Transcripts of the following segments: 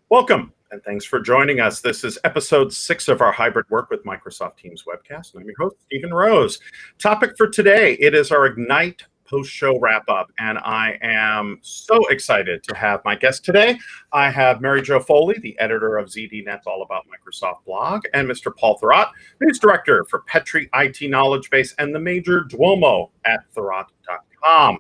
Welcome, and thanks for joining us. This is episode 6 of our hybrid work with Microsoft Teams webcast. I'm your host, Stephen Rose. Topic for today, it is our Ignite post-show wrap-up, and I am so excited to have my guest today. I have Mary Jo Foley, the editor of ZDNet's All About Microsoft blog, and Mr. Paul Thurrott, news director for Petri IT Knowledgebase and the major Domo at Thurrott.com.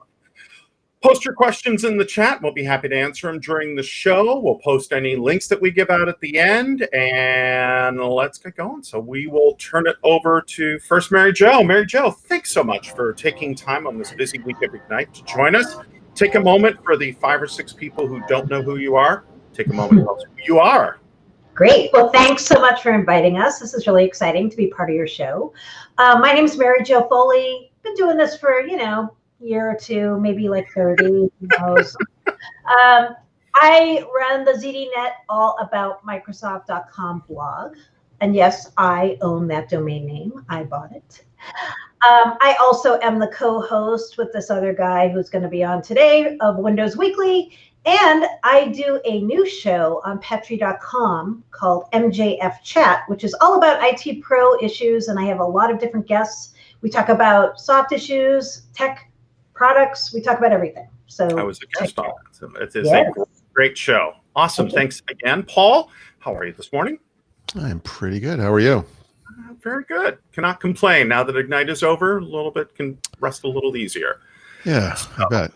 Post your questions in the chat. We'll be happy to answer them during the show. We'll post any links that we give out at the end, and let's get going. So we will turn it over to first Mary Jo. Mary Jo, thanks so much for taking time on this busy week of Ignite to join us. Take a moment for the 5 or 6 people who don't know who you are. Take a moment to tell us who you are. Great. Well, thanks so much for inviting us. This is really exciting to be part of your show. My name is Mary Jo Foley. Been doing this for, year or two, maybe like 30, who knows. I run the ZDNet All About Microsoft.com blog. And yes, I own that domain name. I bought it. I also am the co-host with this other guy who's going to be on today of Windows Weekly. And I do a new show on Petri.com called MJF Chat, which is all about IT pro issues. And I have a lot of different guests. We talk about soft issues, tech, products. We talk about everything. So I was a guest on it. So it is a great show. Awesome. Thanks again. Paul, how are you this morning? I'm pretty good. How are you? Very good. Cannot complain. Now that Ignite is over, a little bit can rest a little easier. Yeah, I bet.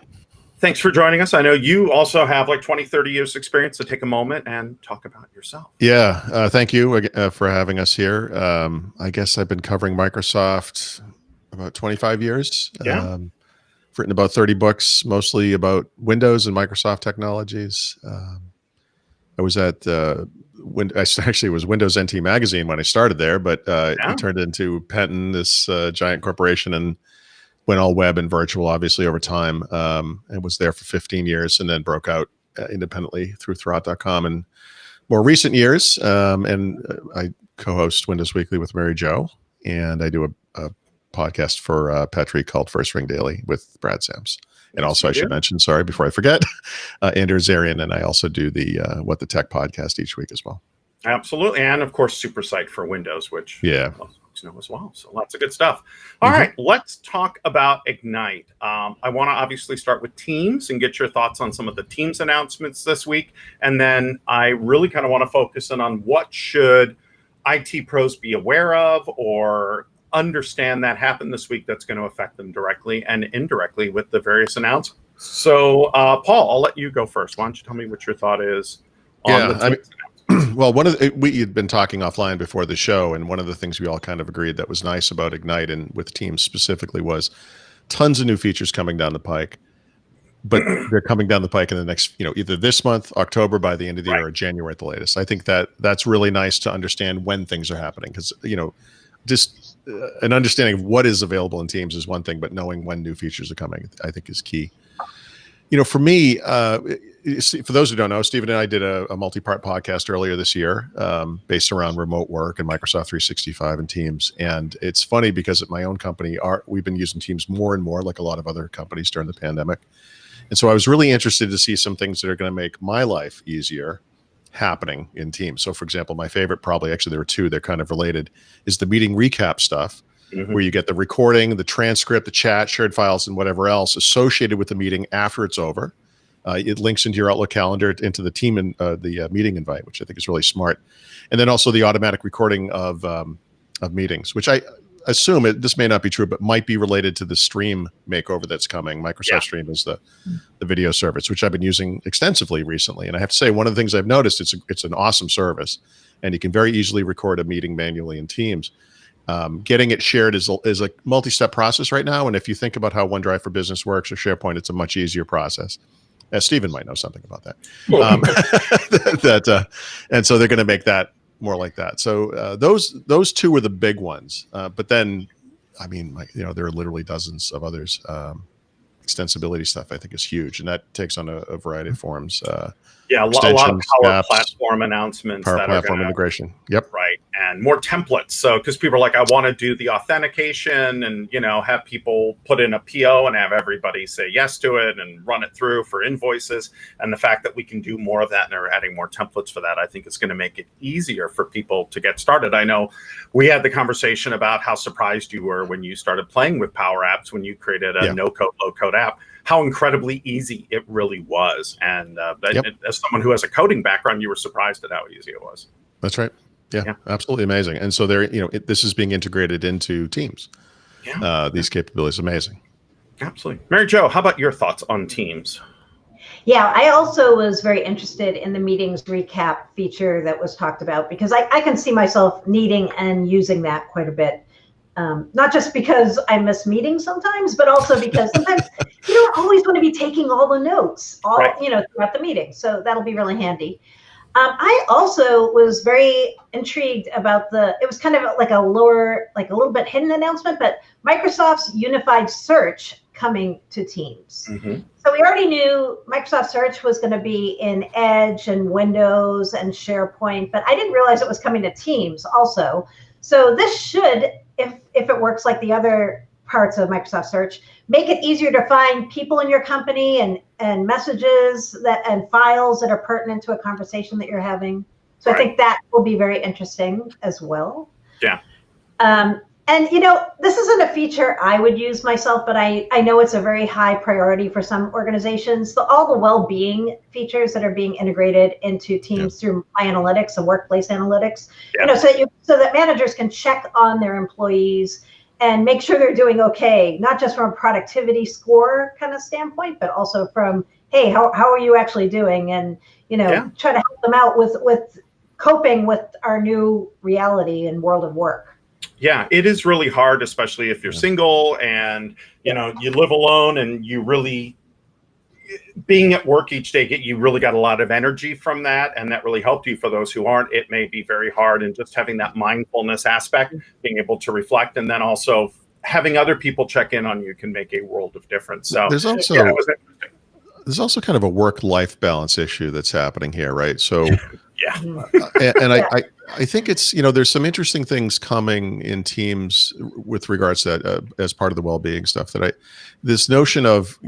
Thanks for joining us. I know you also have like 20, 30 years experience, so take a moment and talk about yourself. Yeah, thank you for having us here. I guess I've been covering Microsoft about 25 years. Yeah. I've written about 30 books, mostly about Windows and Microsoft technologies. I was at it was Windows NT Magazine when I started there, but it turned into Penton, this giant corporation, and went all web and virtual, obviously, over time. And was there for 15 years and then broke out independently through Thurrott.com in more recent years. And I co-host Windows Weekly with Mary Jo, and I do a podcast for Petri called First Ring Daily with Brad Sams. And also, I should mention, sorry, before I forget, Andrew Zarian, and I also do the What the Tech podcast each week as well. Absolutely. And of course, Supersite for Windows, which most folks know as well. So lots of good stuff. All right, let's talk about Ignite. I want to obviously start with Teams and get your thoughts on some of the Teams announcements this week. And then I really kind of want to focus in on what should IT pros be aware of or understand that happened this week that's going to affect them directly and indirectly with the various announcements. So, Paul, I'll let you go first. Why don't you tell me what your thought is on the Teams announcements? Well, we had been talking offline before the show, and one of the things we all kind of agreed that was nice about Ignite and with Teams specifically was tons of new features coming down the pike. But they're coming down the pike in the next, either this month, October by the end of the year, or January at the latest. I think that's really nice to understand when things are happening, because just an understanding of what is available in Teams is one thing, but knowing when new features are coming, I think, is key. For me, for those who don't know, Stephen and I did a multi-part podcast earlier this year based around remote work and Microsoft 365 and Teams. And it's funny because at my own company, we've been using Teams more and more, like a lot of other companies during the pandemic. And so I was really interested to see some things that are going to make my life easier happening in Teams. So for example, my favorite, actually there were 2, they're kind of related, is the meeting recap stuff, where you get the recording, the transcript, the chat, shared files, and whatever else associated with the meeting after it's over. It links into your Outlook calendar, into the team and the meeting invite, which I think is really smart. And then also the automatic recording of meetings, which I assume this may not be true, but might be related to the Stream makeover that's coming. Microsoft Stream is the video service, which I've been using extensively recently. And I have to say, one of the things I've noticed, it's an awesome service, and you can very easily record a meeting manually in Teams. Getting it shared is a multi-step process right now. And if you think about how OneDrive for Business works or SharePoint, it's a much easier process. Stephen might know something about that. And so they're going to make that more like that. So those 2 were the big ones. But then, there are literally dozens of others. extensibility stuff, I think, is huge, and that takes on a variety of forms. Yeah, a lot of Power apps, Platform announcements. Power that Platform are gonna, integration. Yep. Right. And more templates. So, because people are like, I want to do the authentication and, have people put in a PO and have everybody say yes to it and run it through for invoices. And the fact that we can do more of that and they're adding more templates for that, I think is going to make it easier for people to get started. I know we had the conversation about how surprised you were when you started playing with PowerApps, when you created a no-code, low-code app, how incredibly easy it really was. And as someone who has a coding background, you were surprised at how easy it was. That's right. Yeah, absolutely amazing. And so this is being integrated into Teams. Yeah. These capabilities, amazing. Absolutely. Mary Jo, how about your thoughts on Teams? Yeah, I also was very interested in the meetings recap feature that was talked about, because I can see myself needing and using that quite a bit. Not just because I miss meetings sometimes, but also because sometimes you don't always want to be taking all the notes throughout the meeting. So that'll be really handy. I also was very intrigued about it was kind of like a little bit hidden announcement, but Microsoft's unified search coming to Teams. Mm-hmm. So we already knew Microsoft Search was going to be in Edge and Windows and SharePoint, but I didn't realize it was coming to Teams also. So this should, if it works like the other parts of Microsoft Search, make it easier to find people in your company and messages and files that are pertinent to a conversation that you're having. So I think that will be very interesting as well. Yeah. And this isn't a feature I would use myself, but I know it's a very high priority for some organizations. All the well-being features that are being integrated into Teams through My Analytics and Workplace Analytics, so that managers can check on their employees and make sure they're doing okay, not just from a productivity score kind of standpoint, but also from, hey, how are you actually doing? And try to help them out with coping with our new reality and world of work. Yeah, it is really hard, especially if you're single and, you live alone and you really, being at work each day, you really got a lot of energy from that. And that really helped you. For those who aren't, it may be very hard. And just having that mindfulness aspect, being able to reflect, and then also having other people check in on you can make a world of difference. So there's also, it was interesting. There's also kind of a work-life balance issue that's happening here, right? So I think it's, there's some interesting things coming in Teams with regards to that as part of the well-being stuff this notion of,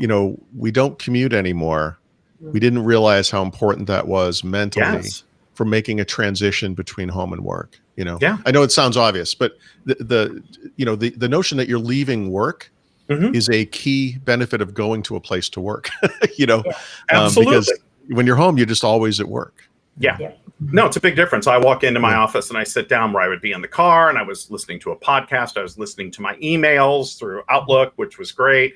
we don't commute anymore. We didn't realize how important that was mentally for making a transition between home and work. I know it sounds obvious, but the notion that you're leaving work is a key benefit of going to a place to work, Absolutely. Because when you're home, you're just always at work. Yeah. No, it's a big difference. I walk into my office and I sit down where I would be in the car and I was listening to a podcast. I was listening to my emails through Outlook, which was great,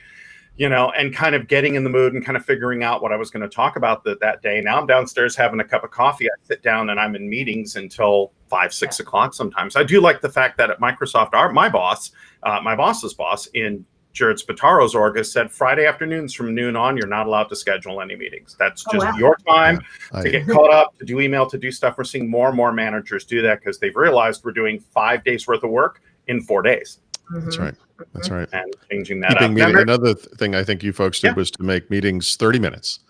and kind of getting in the mood and kind of figuring out what I was going to talk about that day. Now I'm downstairs having a cup of coffee. I sit down and I'm in meetings until 5, 6 o'clock sometimes. I do like the fact that at Microsoft, my boss's boss in Jared Spataro's org has said Friday afternoons from noon on, you're not allowed to schedule any meetings. That's just your time to get caught up, to do email, to do stuff. We're seeing more and more managers do that because they've realized we're doing 5 days worth of work in 4 days. That's right. That's right. And changing that up. Another thing I think you folks did was to make meetings 30 minutes,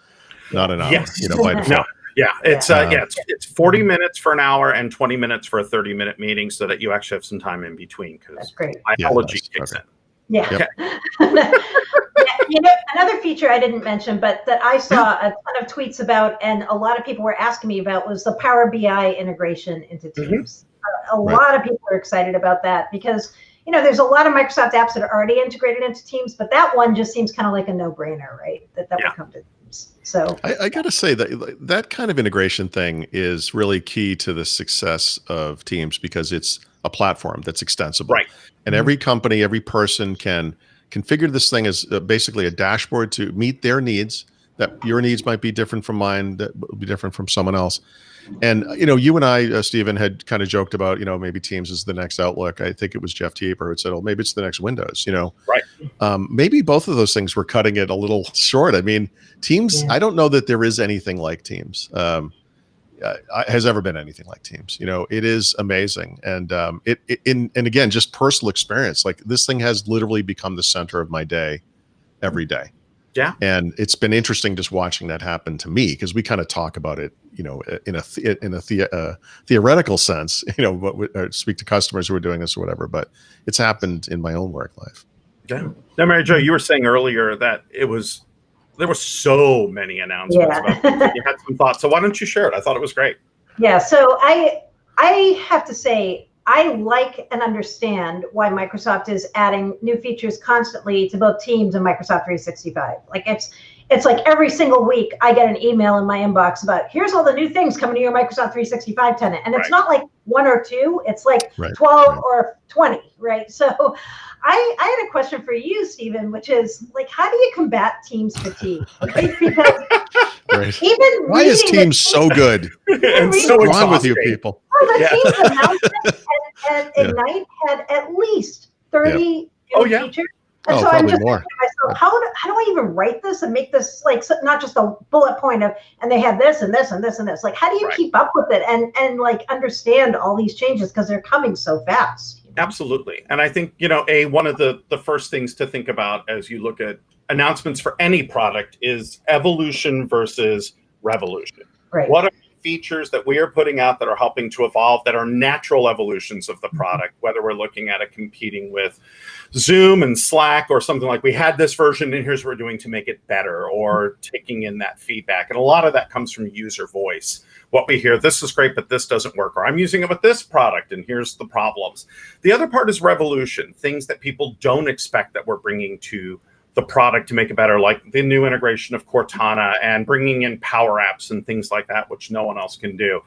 not an hour. Yes. By default. No. Yeah, it's 40 minutes for an hour and 20 minutes for a 30-minute meeting, so that you actually have some time in between, because biology kicks in. Yeah. Okay. Another feature I didn't mention, but that I saw a ton of tweets about, and a lot of people were asking me about, was the Power BI integration into Teams. A lot of people are excited about that because, there's a lot of Microsoft apps that are already integrated into Teams, but that one just seems kind of like a no-brainer, right? That would come to Teams. So I got to say that kind of integration thing is really key to the success of Teams, because it's a platform that's extensible. Right. And every company, every person can configure this thing as basically a dashboard to meet their needs. That your needs might be different from mine, that will be different from someone else. And, you and I, Stephen, had kind of joked about, maybe Teams is the next Outlook. I think it was Jeff Tieper who said, oh, maybe it's the next Windows, Right. Maybe both of those things were cutting it a little short. I mean, Teams, I don't know that there is anything like Teams. Has ever been anything like Teams. It is amazing. And and again, just personal experience, like this thing has literally become the center of my day every day. Yeah. And it's been interesting just watching that happen to me, because we kind of talk about it, in a theoretical sense, or speak to customers who are doing this or whatever, but it's happened in my own work life. Yeah. Now, Mary Jo, you were saying earlier that there were so many announcements about things, and you had some thoughts. So why don't you share it? I thought it was great. Yeah. So I have to say, I like and understand why Microsoft is adding new features constantly to both Teams and Microsoft 365. Like it's like every single week I get an email in my inbox about, here's all the new things coming to your Microsoft 365 tenant. And it's not like one or two, it's like 12 or 20, right? So I had a question for you, Stephen, which is like, how do you combat Teams fatigue? Right? Because even why is Teams so good? And so what's wrong with you people? Oh, the Teams announcement and Ignite had at least 30 new features. And so I'm just thinking to myself, how do I even write this and make this like not just a bullet point of, and they had this and this and this and this. Like, how do you keep up with it and like understand all these changes, because they're coming so fast? Absolutely. And I think, one of the first things to think about as you look at announcements for any product is evolution versus revolution. Right. What are features that we are putting out that are helping to evolve, that are natural evolutions of the product, whether we're looking at it competing with Zoom and Slack or something like, we had this version and here's what we're doing to make it better, or taking in that feedback. And a lot of that comes from user voice. What we hear, this is great, but this doesn't work, or I'm using it with this product and here's the problems. The other part is revolution, things that people don't expect that we're bringing to the product to make it better, like the new integration of Cortana and bringing in PowerApps and things like that, which no one else can do.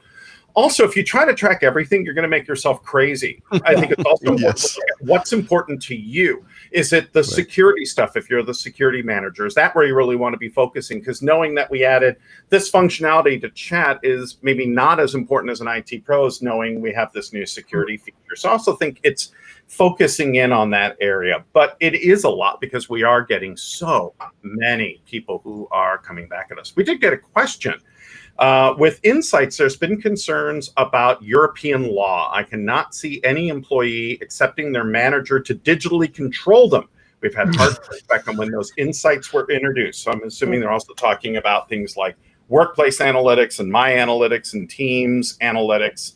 Also, if you try to track everything, you're going to make yourself crazy. I think it's also important to look at what's important to you. Is it the security stuff? If you're the security manager, is that where you really want to be focusing? Because knowing that we added this functionality to chat is maybe not as important as an IT pro as knowing we have this new security feature. So I also think it's focusing in on that area. But it is a lot, because we are getting so many people who are coming back at us. We did get a question. With Insights, there's been concerns about European law. I cannot see any employee accepting their manager to digitally control them. We've had hard pushback on when those insights were introduced. So I'm assuming they're also talking about things like workplace analytics and my analytics and Teams analytics.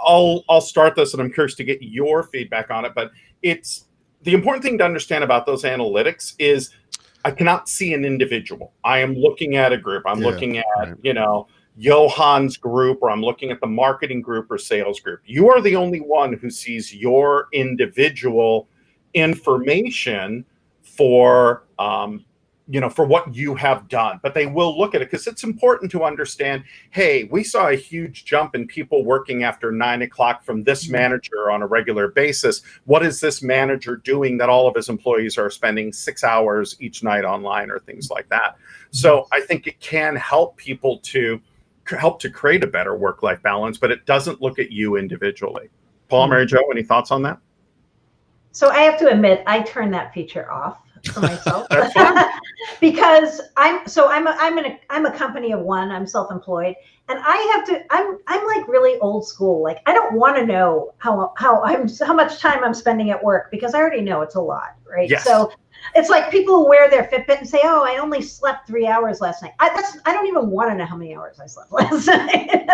I'll start this, and I'm curious to get your feedback on it. But it's the important thing to understand about those analytics is I cannot see an individual. I am looking at a group. I'm looking at, Johan's group, or I'm looking at the marketing group or sales group. You are the only one who sees your individual information for, for what you have done. But they will look at it, because it's important to understand, hey, we saw a huge jump in people working after 9 o'clock from this manager on a regular basis. What is this manager doing that all of his employees are spending 6 hours each night online, or things like that? So I think it can help people to create a better work-life balance, but it doesn't look at you individually. Paul, Mary Jo, any thoughts on that? So I have to admit, I turned that feature off for myself. Because I'm a company of one. I'm self-employed, and I'm like really old school. Like, I don't want to know how much time I'm spending at work, because I already know it's a lot, right? Yes. So it's like people who wear their Fitbit and say, "Oh, I only slept 3 hours last night." I don't even want to know how many hours I slept last night.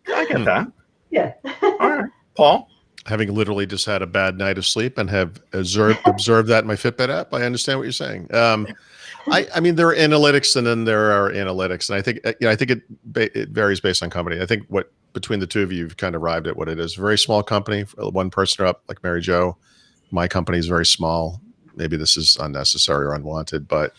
I get that. Yeah. All right, Paul. Having literally just had a bad night of sleep and have observed that in my Fitbit app, I understand what you're saying. I mean, there are analytics, and then there are analytics, and I think it varies based on company. I think what between the two of you, you've kind of arrived at what it is. Very small company, one person or up, like Mary Jo. My company is very small. Maybe this is unnecessary or unwanted, but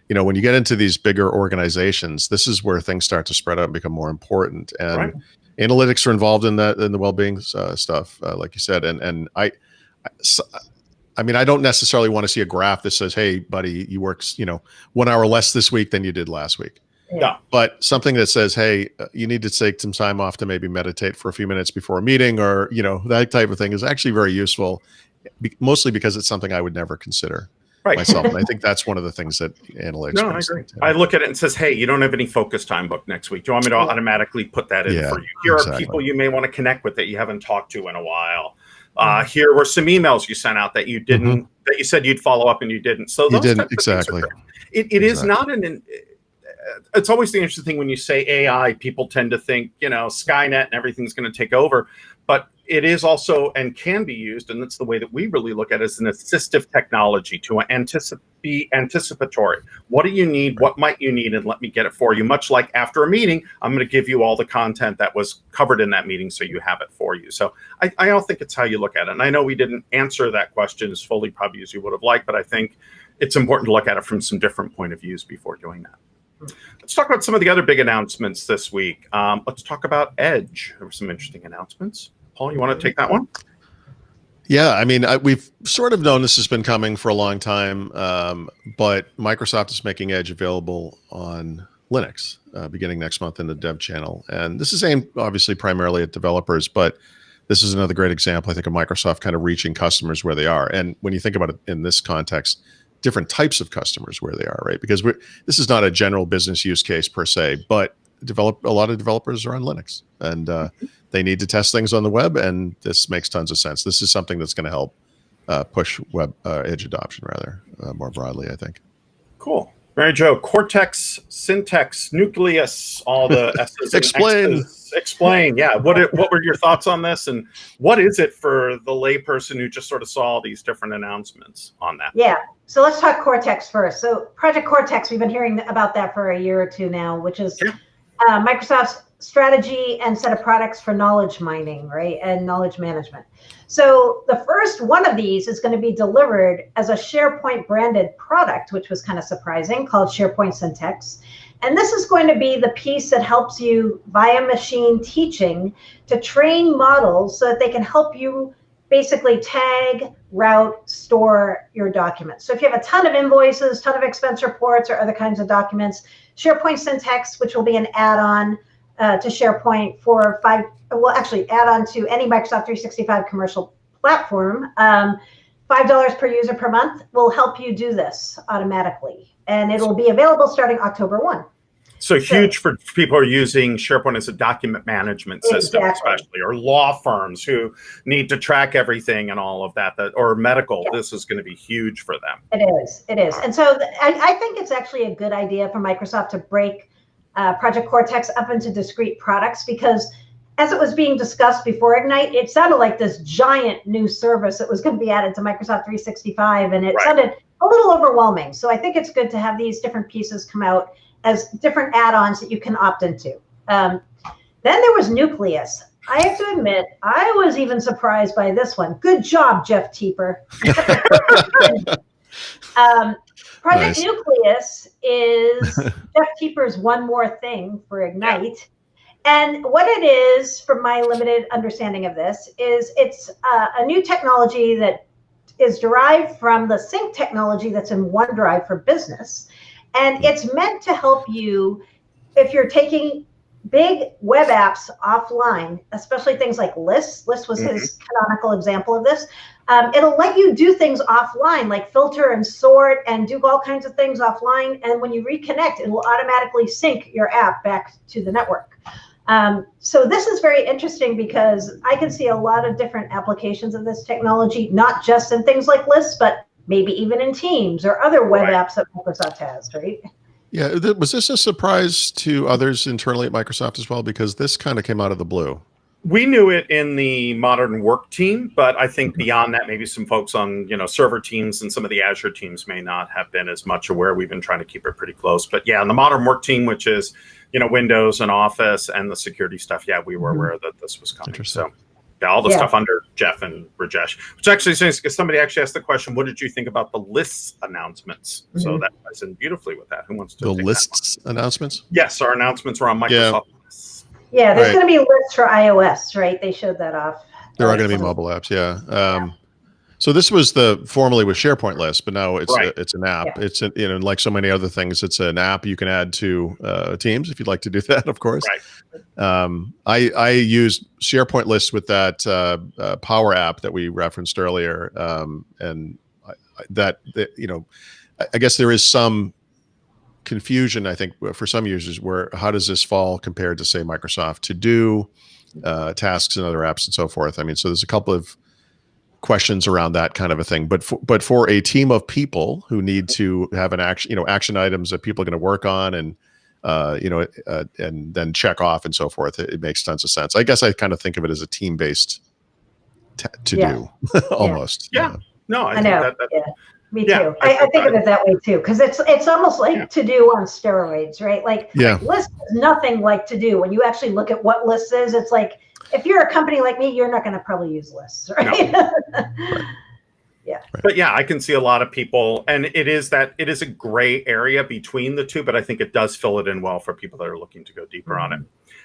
when you get into these bigger organizations, this is where things start to spread out and become more important. And analytics are involved in that, in the well-being stuff, like you said. And I mean, I don't necessarily want to see a graph that says, "Hey, buddy, you worked 1 hour less this week than you did last week." Yeah. But something that says, "Hey, you need to take some time off to maybe meditate for a few minutes before a meeting," or that type of thing is actually very useful. Mostly because it's something I would never consider myself. And I think that's one of the things that analytics. No, I agree. I look at it and says, "Hey, you don't have any focus time booked next week. Do you want me to automatically put that in for you? Here are people you may want to connect with that you haven't talked to in a while. Here were some emails you sent out that you didn't that you said you'd follow up and you didn't. So You those didn't, types of things are exactly. great. It is not it's always the interesting thing when you say AI, people tend to think, Skynet and everything's going to take over. But it is also and can be used, and that's the way that we really look at it, as an assistive technology to be anticipatory. What do you need? What might you need? And let me get it for you. Much like after a meeting, I'm going to give you all the content that was covered in that meeting so you have it for you. So I don't think it's how you look at it. And I know we didn't answer that question as fully probably as you would have liked, but I think it's important to look at it from some different point of views before doing that. Let's talk about some of the other big announcements this week. Let's talk about Edge. There were some interesting announcements. Paul, you want to take that one? Yeah, I mean, we've sort of known this has been coming for a long time, but Microsoft is making Edge available on Linux beginning next month in the dev channel. And this is aimed obviously primarily at developers, but this is another great example, I think, of Microsoft kind of reaching customers where they are. And when you think about it in this context, different types of customers where they are, right? Because this is not a general business use case per se, but a lot of developers are on Linux, and they need to test things on the web, and this makes tons of sense. This is something that's going to help push web Edge adoption rather more broadly, I think. Cool. Mary Jo, Cortex, Syntax, Nucleus, all the S's Explain. and X's. Explain. Yeah. What were your thoughts on this, and what is it for the layperson who just sort of saw all these different announcements on that? Yeah. So let's talk Cortex first. So Project Cortex, we've been hearing about that for a year or two now, which is Microsoft's strategy and set of products for knowledge mining, right, and knowledge management. So the first one of these is going to be delivered as a SharePoint branded product, which was kind of surprising, called SharePoint Syntax. And this is going to be the piece that helps you via machine teaching to train models so that they can help you basically tag, route, store your documents. So if you have a ton of invoices, ton of expense reports, or other kinds of documents, SharePoint Syntax, which will be an add-on to SharePoint for add-on to any Microsoft 365 commercial platform, $5 per user per month will help you do this automatically. And it'll be available starting October 1. So huge for people who are using SharePoint as a document management system, especially, or law firms who need to track everything and all of that, or medical. Yeah. This is going to be huge for them. It is. It is. And so I think it's actually a good idea for Microsoft to break Project Cortex up into discrete products, because as it was being discussed before Ignite, it sounded like this giant new service that was going to be added to Microsoft 365, and it sounded a little overwhelming. So I think it's good to have these different pieces come out as different add-ons that you can opt into. Then there was Nucleus. I have to admit, I was even surprised by this one. Good job, Jeff Teeper. Project Nucleus is Jeff Teeper's one more thing for Ignite. Yeah. And what it is, from my limited understanding of this, is it's a new technology that is derived from the sync technology that's in OneDrive for Business. And it's meant to help you if you're taking big web apps offline, especially things like lists. List was his canonical example of this. It'll let you do things offline, like filter and sort and do all kinds of things offline. And when you reconnect, it will automatically sync your app back to the network. So this is very interesting because I can see a lot of different applications of this technology, not just in things like lists, but maybe even in Teams or other web apps that Microsoft has, right? Yeah, was this a surprise to others internally at Microsoft as well? Because this kind of came out of the blue. We knew it in the modern work team, but I think beyond that, maybe some folks on server teams and some of the Azure teams may not have been as much aware. We've been trying to keep it pretty close. But yeah, in the modern work team, which is Windows and Office and the security stuff, yeah, we were aware that this was coming. So yeah, all the stuff under Jeff and Rajesh, which actually says, somebody actually asked the question, what did you think about the lists announcements? So that ties in beautifully with that. Who wants to the lists announcements? Yes, our announcements were on Microsoft lists. Yeah, there's going to be lists for iOS, right? They showed that off. There are going to be mobile apps, So this was formerly with SharePoint lists, but now it's an app. Yeah. It's like so many other things, it's an app you can add to Teams if you'd like to do that, of course. I used SharePoint lists with that Power App that we referenced earlier, and I guess there is some confusion, I think, for some users, where how does this fall compared to, say, Microsoft To Do, tasks and other apps and so forth. I mean, so there's a couple of questions around that kind of a thing. But for a team of people who need to have an action, action items that people are going to work on and and then check off and so forth, it makes tons of sense. I guess I kind of think of it as a team-based to do almost. Yeah. No, I know. think that Me too. I think of it that way too, because it's almost like to do on steroids, right? Like list is nothing like to do. When you actually look at what list is, it's like if you're a company like me, you're not going to probably use lists, right? No. Right. Yeah. But yeah, I can see a lot of people, and it is a gray area between the two, but I think it does fill it in well for people that are looking to go deeper on it.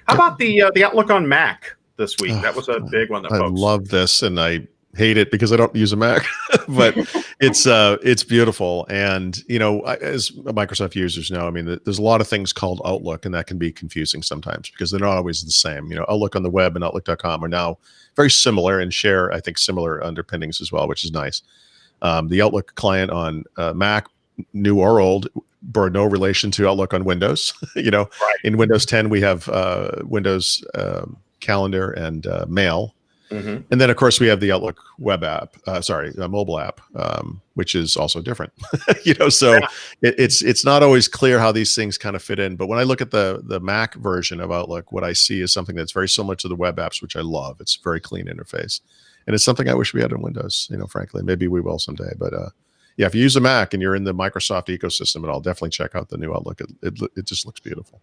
How about the outlook on Mac this week? That was a big one that I folks love this, and I hate it because I don't use a Mac, but it's beautiful. And as Microsoft users know, I mean, there's a lot of things called Outlook, and that can be confusing sometimes because they're not always the same. Outlook on the web and Outlook.com are now very similar and share, I think, similar underpinnings as well, which is nice. The Outlook client on Mac, new or old, bore no relation to Outlook on Windows. In Windows 10 we have Windows Calendar and Mail. And then, of course, we have the Outlook web app, mobile app, which is also different. It's not always clear how these things kind of fit in. But when I look at the Mac version of Outlook, what I see is something that's very similar to the web apps, which I love. It's a very clean interface. And it's something I wish we had in Windows, frankly. Maybe we will someday. But if you use a Mac and you're in the Microsoft ecosystem at all, definitely check out the new Outlook. It just looks beautiful.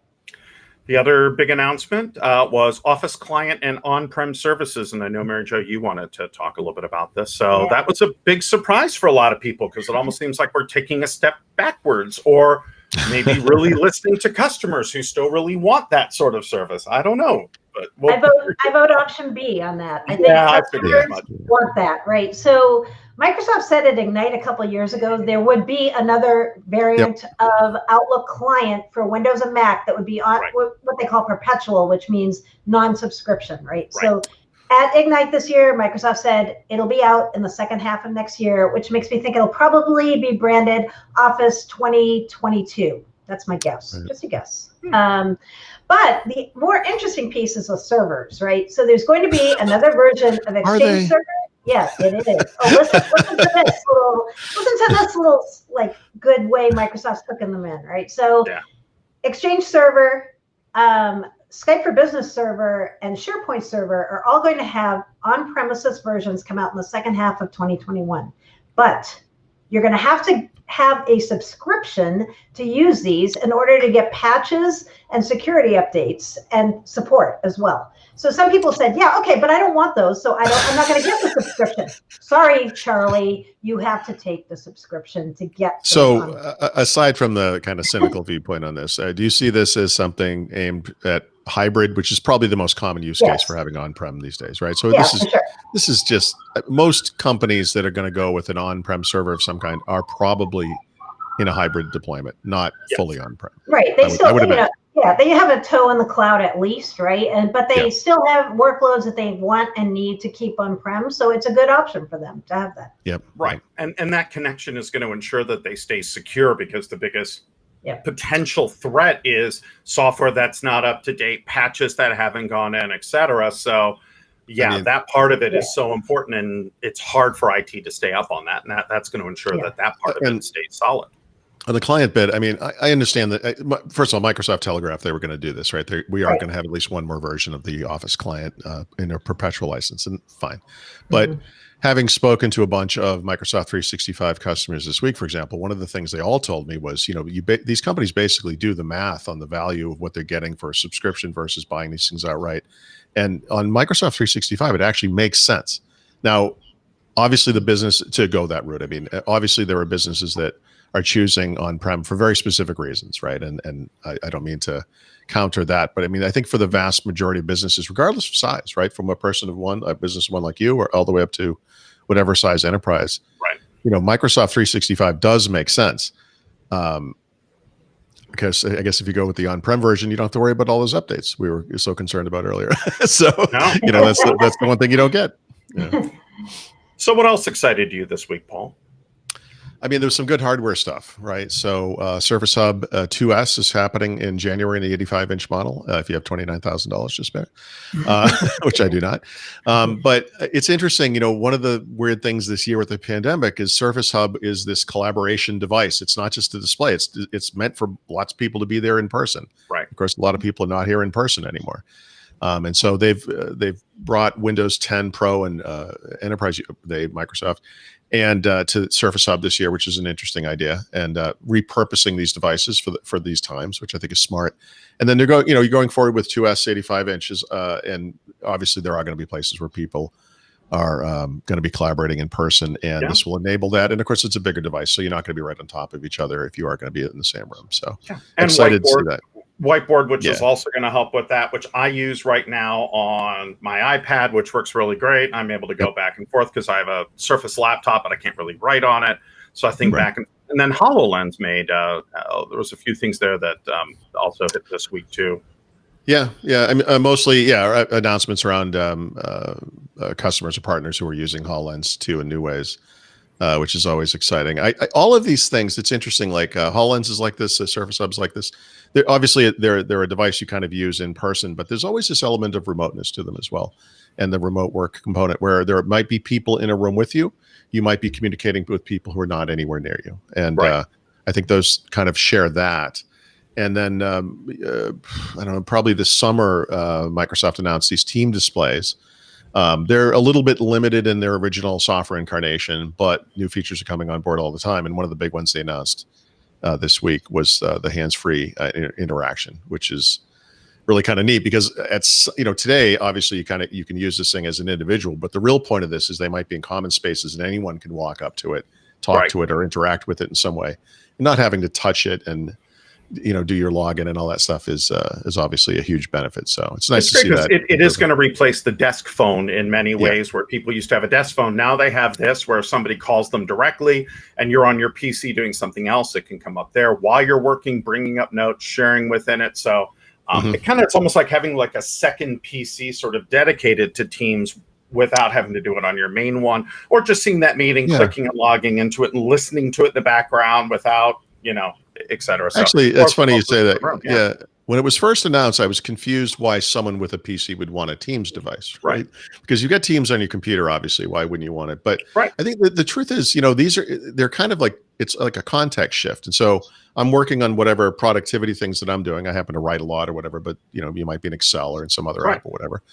The other big announcement was Office Client and On-Prem services. And I know, Mary Jo, you wanted to talk a little bit about this. So that was a big surprise for a lot of people because it almost seems like we're taking a step backwards or maybe really listening to customers who still really want that sort of service. I don't know. But I vote option B on that. I think customers want that, right? So Microsoft said at Ignite a couple of years ago there would be another variant of Outlook client for Windows and Mac that would be on what they call perpetual, which means non-subscription, right? So at Ignite this year, Microsoft said it'll be out in the second half of next year, which makes me think it'll probably be branded Office 2022. That's my guess, just a guess. But the more interesting piece is the servers, right? So there's going to be another version of Exchange Server. Yes, it is. Oh, listen to this little like good way Microsoft's cooking them in, right? So Exchange Server, Skype for Business Server, and SharePoint Server are all going to have on-premises versions come out in the second half of 2021. But you're going to have a subscription to use these in order to get patches and security updates and support as well. So some people said, but I don't want those, so I'm not going to get the subscription. Sorry, Charlie, you have to take the subscription to get. So aside from the kind of cynical viewpoint on this, do you see this as something aimed at hybrid, which is probably the most common use case for having on-prem these days, right? So this is just most companies that are going to go with an on-prem server of some kind are probably in a hybrid deployment, not fully on-prem. Right. They still, they have a toe in the cloud at least, right? But they still have workloads that they want and need to keep on-prem. So it's a good option for them to have that. Yep. Right. And that connection is going to ensure that they stay secure because the biggest potential threat is software that's not up to date, patches that haven't gone in, et cetera. So that part of it is so important, and it's hard for IT to stay up on that. And that's going to ensure that part of it stays solid. On the client bit, I mean, I understand that. First of all, Microsoft telegraphed they were going to do this, right? We are going to have at least one more version of the Office client in a perpetual license, and fine. But having spoken to a bunch of Microsoft 365 customers this week, for example, one of the things they all told me was, these companies basically do the math on the value of what they're getting for a subscription versus buying these things outright. And on Microsoft 365, it actually makes sense. Now, obviously, the business to go that route. I mean, obviously, there are businesses that are choosing on-prem for very specific reasons, right? And I don't mean to counter that, but I mean, I think for the vast majority of businesses, regardless of size, right? From a business of one like you, or all the way up to whatever size enterprise, right? Microsoft 365 does make sense. Because I guess if you go with the on-prem version, you don't have to worry about all those updates we were so concerned about earlier. That's the one thing you don't get. Yeah. So what else excited you this week, Paul? I mean, there's some good hardware stuff, right? So Surface Hub 2S is happening in January in the 85-inch model, if you have $29,000 to spare, which I do not. But it's interesting, one of the weird things this year with the pandemic is Surface Hub is this collaboration device. It's not just a display. It's meant for lots of people to be there in person. Right. Of course, a lot of people are not here in person anymore. And so they've brought Windows 10 Pro and Enterprise, Microsoft, and to Surface Hub this year, which is an interesting idea, and repurposing these devices for these times, which I think is smart. And then you're going forward with 2S 85 inches, and obviously there are going to be places where people are going to be collaborating in person, and this will enable that. And of course, it's a bigger device, so you're not going to be right on top of each other if you are going to be in the same room. So and excited to see that. Whiteboard, which is also going to help with that, which I use right now on my iPad, which works really great. I'm able to go back and forth because I have a Surface laptop, but I can't really write on it. So I think back and then HoloLens made, there was a few things there that also hit this week too. Yeah. I mean, mostly, announcements around customers or partners who are using HoloLens too in new ways. Which is always exciting. All of these things, it's interesting, like HoloLens is like this, Surface Hub's like this. Obviously, they're a device you kind of use in person, but there's always this element of remoteness to them as well. And the remote work component where there might be people in a room with you. You might be communicating with people who are not anywhere near you. And I think those kind of share that. And then, I don't know, probably this summer, Microsoft announced these team displays. They're a little bit limited in their original software incarnation, but new features are coming on board all the time. And one of the big ones they announced this week was the hands-free interaction, which is really kind of neat because today, obviously, you can use this thing as an individual, but the real point of this is they might be in common spaces and anyone can walk up to it, talk to it, or interact with it in some way, and not having to touch it and do your login and all that stuff is obviously a huge benefit. So it's nice to see that. It is going to replace the desk phone in many ways, where people used to have a desk phone. Now they have this, where if somebody calls them directly and you're on your PC doing something else, it can come up there while you're working, bringing up notes, sharing within it. So it's almost like having like a second PC sort of dedicated to Teams without having to do it on your main one, or just seeing that meeting, clicking and logging into it and listening to it in the background without, et cetera. So, actually, that's funny you say that. When it was first announced, I was confused why someone with a PC would want a Teams device, right? Because you've got Teams on your computer, obviously. Why wouldn't you want it? But I think the truth is, they're kind of like, it's like a context shift. And so I'm working on whatever productivity things that I'm doing. I happen to write a lot or whatever, but you might be in Excel or in some other app or whatever.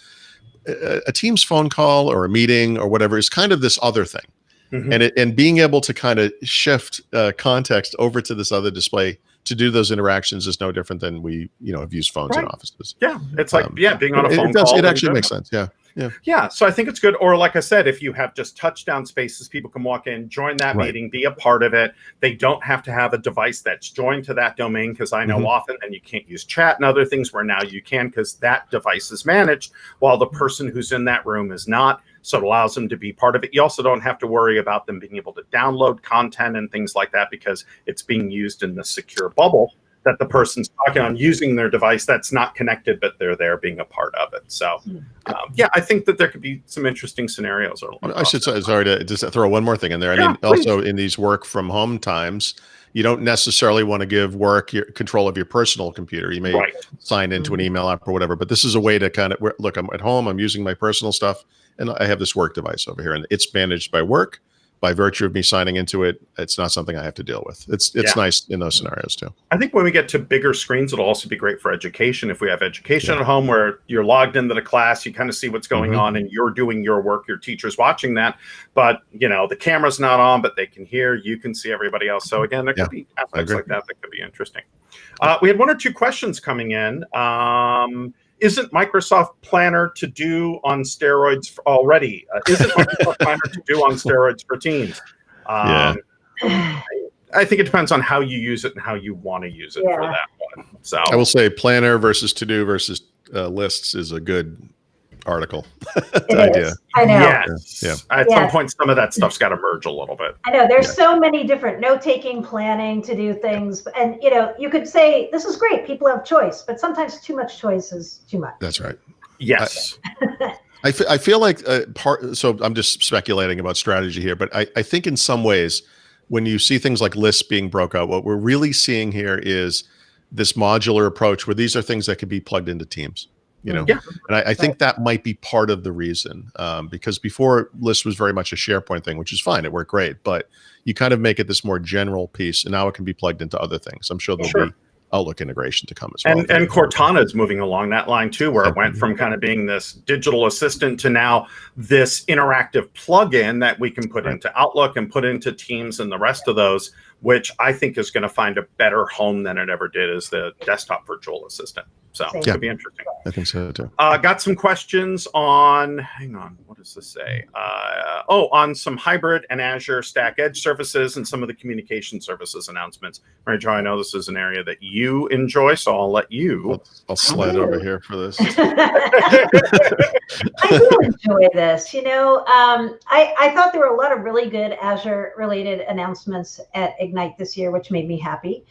A Teams phone call or a meeting or whatever is kind of this other thing. And being able to kind of shift context over to this other display to do those interactions is no different than we, have used phones in offices. Yeah, it's like being on a phone call. It actually makes sense. Yeah. So I think it's good. Or like I said, if you have just touchdown spaces, people can walk in, join that meeting, be a part of it. They don't have to have a device that's joined to that domain, because I know often, and you can't use chat and other things where now you can, because that device is managed while the person who's in that room is not. So it allows them to be part of it. You also don't have to worry about them being able to download content and things like that, because it's being used in the secure bubble that the person's talking on, using their device that's not connected, but they're there being a part of it. So, I think that there could be some interesting scenarios. I should say, sorry to just throw one more thing in there. I mean, also in these work from home times, you don't necessarily want to give work your control of your personal computer. You may sign into an email app or whatever, but this is a way to kind of look, I'm at home, I'm using my personal stuff, and I have this work device over here, and it's managed by work. By virtue of me signing into it, it's not something I have to deal with. It's nice in those scenarios too. I think when we get to bigger screens, it'll also be great for education. If we have education at home where you're logged into the class, you kind of see what's going on and you're doing your work, your teacher's watching that, but the camera's not on, but they can hear, you can see everybody else. So again, there could be aspects like that could be interesting. We had one or two questions coming in. Isn't Microsoft Planner to do on steroids already? Isn't Microsoft Planner to do on steroids for Teams? I think it depends on how you use it and how you want to use it for that one. So I will say Planner versus To-Do versus lists is a good article. idea. I know. Yes. At some point, some of that stuff's got to merge a little bit. I know. There's so many different note-taking, planning to do things. And, you could say, this is great. People have choice. But sometimes too much choice is too much. That's right. Yes. I feel like so I'm just speculating about strategy here, but I think in some ways when you see things like lists being broke out, what we're really seeing here is this modular approach where these are things that can be plugged into teams. And I think that might be part of the reason, because before list was very much a SharePoint thing, which is fine. It worked great, but you kind of make it this more general piece, and now it can be plugged into other things. I'm sure there'll be Outlook integration to come as well. And Cortana is moving along that line too, where it went from kind of being this digital assistant to now this interactive plugin that we can put into Outlook and put into Teams and the rest of those, which I think is going to find a better home than it ever did as the desktop virtual assistant. So it could be interesting. I think so too. Got some questions on, hang on, what does this say? On some hybrid and Azure Stack Edge services and some of the communication services announcements. Mary Jo, I know this is an area that you enjoy, so I'll let you. I'll slide over here for this. I do enjoy this. I thought there were a lot of really good Azure-related announcements at Ignite this year, which made me happy.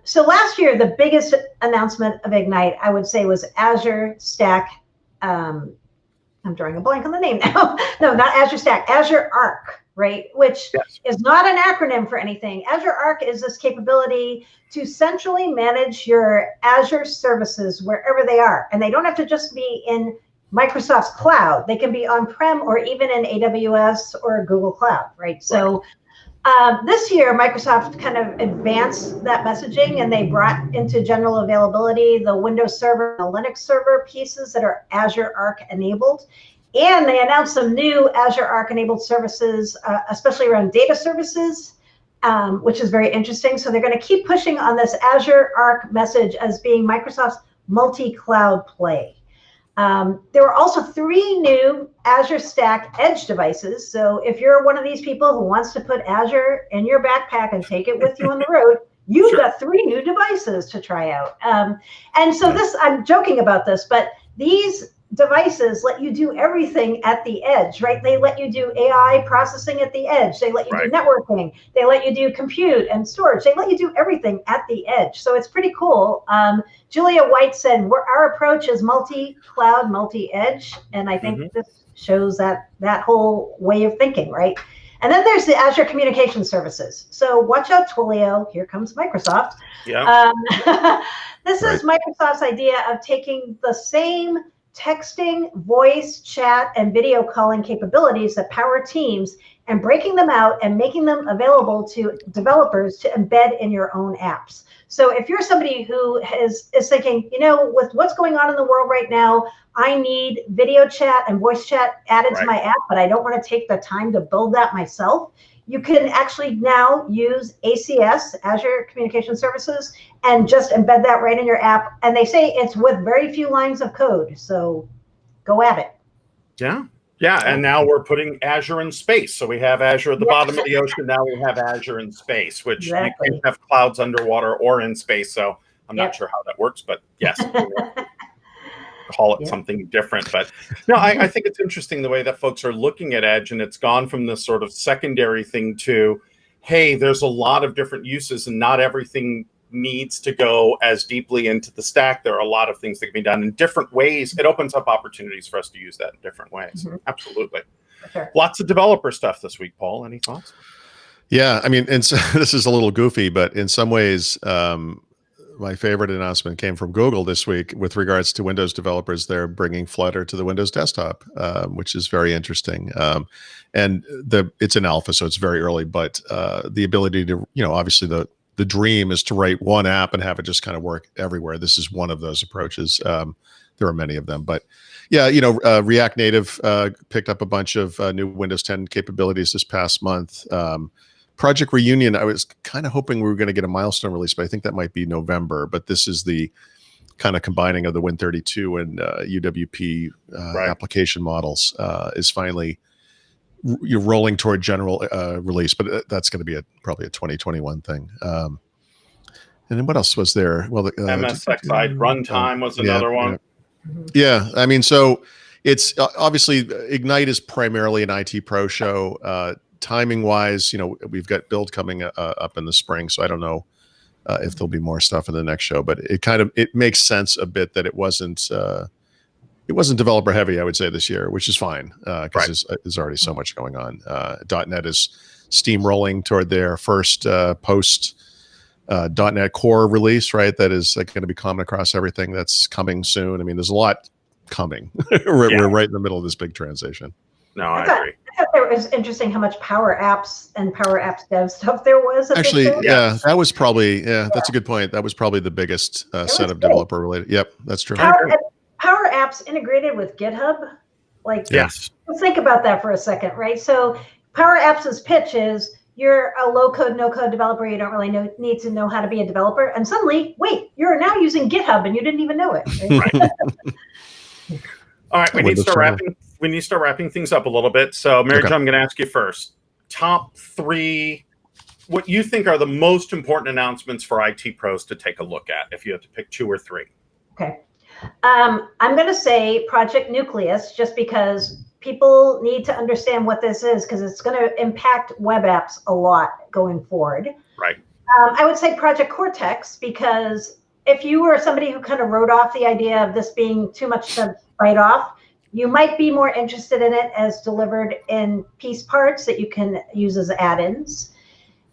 So last year, the biggest announcement of Ignite, I would say, was Azure Stack. I'm drawing a blank on the name now. No, not Azure Stack, Azure Arc, right? Which is not an acronym for anything. Azure Arc is this capability to centrally manage your Azure services wherever they are. And they don't have to just be in Microsoft's cloud. They can be on-prem or even in AWS or Google Cloud, right? So this year, Microsoft kind of advanced that messaging, and they brought into general availability the Windows Server and the Linux Server pieces that are Azure Arc enabled. And they announced some new Azure Arc enabled services, especially around data services, which is very interesting. So they're going to keep pushing on this Azure Arc message as being Microsoft's multi-cloud play. There were also 3 new Azure Stack Edge devices. So if you're one of these people who wants to put Azure in your backpack and take it with you on the road, you've got 3 new devices to try out. And so I'm joking about this, but these devices let you do everything at the edge, right? They let you do AI processing at the edge. They let you do networking. They let you do compute and storage. They let you do everything at the edge. So it's pretty cool. Julia White said, our approach is multi-cloud, multi-edge. And I think this shows that whole way of thinking, right? And then there's the Azure Communication Services. So watch out, Twilio. Here comes Microsoft. This is Microsoft's idea of taking the same texting, voice, chat, and video calling capabilities that power Teams and breaking them out and making them available to developers to embed in your own apps. So if you're somebody who is thinking, with what's going on in the world right now, I need video chat and voice chat added to my app, but I don't want to take the time to build that myself, you can actually now use ACS, Azure Communication Services, and just embed that right in your app. And they say it's with very few lines of code. So go at it. Yeah, and now we're putting Azure in space. So we have Azure at the bottom of the ocean. Now we have Azure in space, which you can have clouds underwater or in space. So I'm not sure how that works, but yes. Call it something different. But no, I think it's interesting the way that folks are looking at Edge, and it's gone from this sort of secondary thing to, hey, there's a lot of different uses and not everything needs to go as deeply into the stack. There are a lot of things that can be done in different ways. It opens up opportunities for us to use that in different ways. Absolutely. Lots of developer stuff this week, Paul. Any thoughts? Yeah, I mean, and so, this is a little goofy, but in some ways, my favorite announcement came from Google this week with regards to Windows developers. They're bringing Flutter to the Windows desktop, which is very interesting. And it's an alpha, so it's very early, but the ability to, obviously the dream is to write one app and have it just kind of work everywhere. This is one of those approaches. There are many of them, but yeah, React Native picked up a bunch of new Windows 10 capabilities this past month. Project Reunion, I was kind of hoping we were going to get a milestone release, but I think that might be November. But this is the kind of combining of the Win32 and UWP application models is finally you're rolling toward general release, but that's going to be probably a 2021 thing. And then what else was there? Well, the MSXI Runtime was another one. Yeah, I mean, so it's obviously Ignite is primarily an IT pro show. Timing wise, we've got Build coming up in the spring, so I don't know if there'll be more stuff in the next show, but it makes sense a bit that it wasn't developer heavy, I would say, this year, which is fine because there's already so much going on. .NET is steamrolling toward their first post .NET Core release, right? That is going to be common across everything. That's coming soon. I mean, there's a lot coming. We're right in the middle of this big transition. No, I agree. I thought it was interesting how much PowerApps and PowerApps dev stuff there was. Actually, that was probably, that's a good point. That was probably the biggest set of developer related. Yep, that's true. PowerApps integrated with GitHub. Like, yes. Let's think about that for a second, right? So PowerApps' pitch is you're a low-code, no-code developer. You don't really need to know how to be a developer. And suddenly, wait, you're now using GitHub and you didn't even know it. Right? All right, we need to start wrapping things up a little bit. So, Mary Jo, I'm going to ask you first. Top 3, what you think are the most important announcements for IT pros to take a look at, if you have to pick 2 or 3. Okay. I'm going to say Project Nucleus, just because people need to understand what this is, because it's going to impact web apps a lot going forward. Right. I would say Project Cortex, because if you were somebody who kind of wrote off the idea of this being too much to bite off, you might be more interested in it as delivered in piece parts that you can use as add-ins.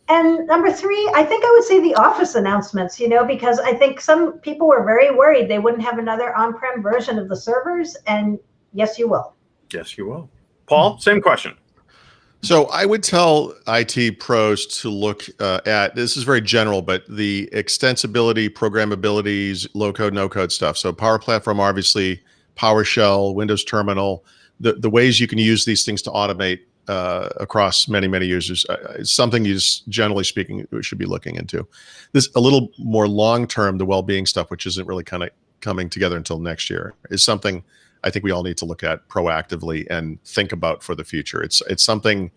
And number 3, I think I would say the Office announcements, because I think some people were very worried they wouldn't have another on-prem version of the servers. And yes, you will. Yes, you will. Paul, same question. So I would tell IT pros to look at, this is very general, but the extensibility, programmabilities, low code, no code stuff. So Power Platform, obviously, PowerShell, Windows Terminal, the ways you can use these things to automate across many users is something you just, generally speaking, should be looking into. This a little more long-term, the well-being stuff, which isn't really kind of coming together until next year, is something I think we all need to look at proactively and think about for the future. It's something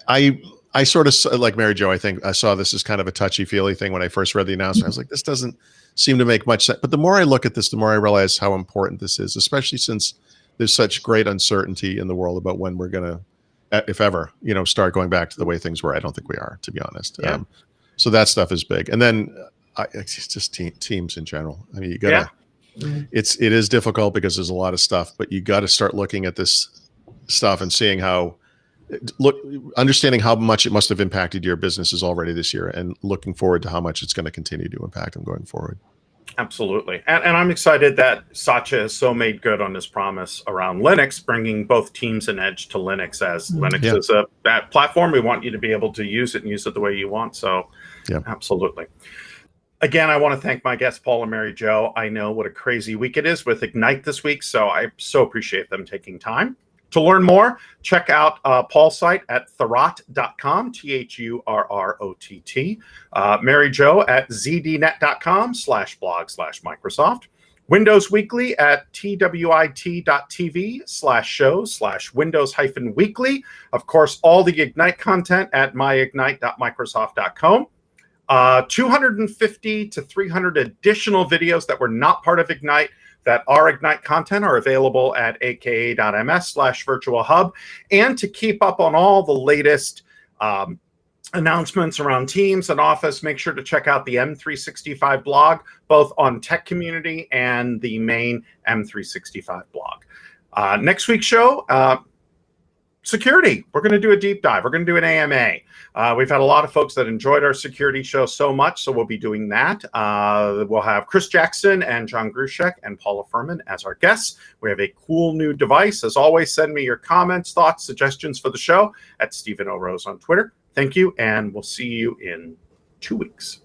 I sort of, like Mary Jo, I think I saw this as kind of a touchy-feely thing when I first read the announcement. I was like, this doesn't seem to make much sense. But the more I look at this, the more I realize how important this is, especially since there's such great uncertainty in the world about when we're going to, if ever, start going back to the way things were. I don't think we are, to be honest. Yeah. So that stuff is big. And then it's just teams in general. I mean, you got to, it is difficult because there's a lot of stuff, but you got to start looking at this stuff and seeing understanding how much it must have impacted your businesses already this year, and looking forward to how much it's going to continue to impact them going forward. Absolutely. And I'm excited that Satya has so made good on his promise around Linux, bringing both Teams and Edge to Linux, as Linux is a platform. We want you to be able to use it and use it the way you want. So absolutely. Again, I want to thank my guests, Paul and Mary Jo. I know what a crazy week it is with Ignite this week, so I so appreciate them taking time. To learn more, check out Paul's site at Thurrott.com, THURROTT. Mary Jo at ZDNet.com/blog/Microsoft. Windows Weekly at TWIT.tv/show/Windows-Weekly. Of course, all the Ignite content at myignite.microsoft.com. 250 to 300 additional videos that were not part of Ignite that are Ignite content are available at aka.ms/virtual hub. And to keep up on all the latest announcements around Teams and Office, make sure to check out the M365 blog, both on Tech Community and the main M365 blog. Next week's show, security. We're going to do a deep dive. We're going to do an AMA. We've had a lot of folks that enjoyed our security show so much, so we'll be doing that. We'll have Chris Jackson and John Grushek and Paula Furman as our guests. We have a cool new device. As always, send me your comments, thoughts, suggestions for the show at Stephen O. Rose on Twitter. Thank you, and we'll see you in 2 weeks.